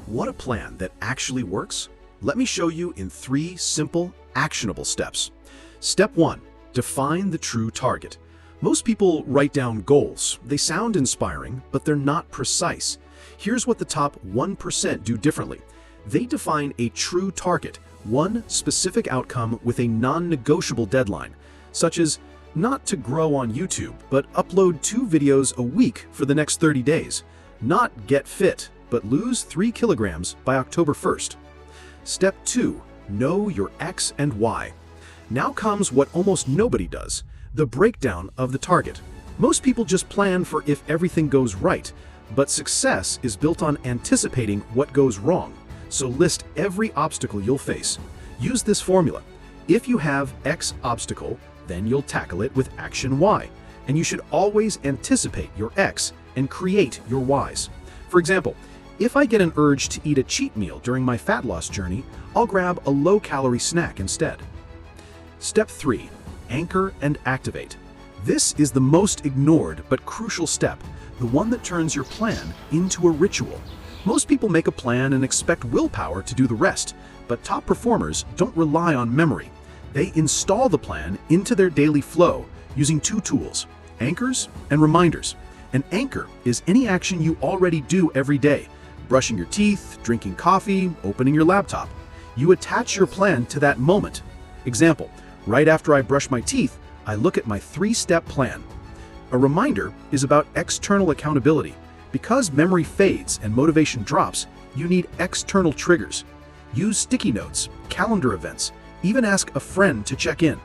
Want a plan that actually works? Let me show you in 3 simple, actionable steps. Step 1. Define the true target. Most people write down goals. They sound inspiring, but they're not precise. Here's what the top 1% do differently. They define a true target, one specific outcome with a non-negotiable deadline, such as not to grow on YouTube, but upload 2 videos a week for the next 30 days. Not get fit, but lose 3 kilograms by October 1st. Step 2. Know your X and Y. Now comes what almost nobody does, the breakdown of the target. Most people just plan for if everything goes right, but success is built on anticipating what goes wrong. So list every obstacle you'll face. Use this formula. If you have X obstacle, then you'll tackle it with action Y. And you should always anticipate your X and create your Ys. For example, if I get an urge to eat a cheat meal during my fat loss journey, I'll grab a low-calorie snack instead. Step 3. Anchor and activate. This is the most ignored but crucial step, the one that turns your plan into a ritual. Most people make a plan and expect willpower to do the rest, but top performers don't rely on memory. They install the plan into their daily flow using 2 tools, anchors and reminders. An anchor is any action you already do every day. Brushing your teeth, drinking coffee, opening your laptop. You attach your plan to that moment. Example, right after I brush my teeth, I look at my 3-step plan. A reminder is about external accountability. Because memory fades and motivation drops, you need external triggers. Use sticky notes, calendar events, even ask a friend to check in.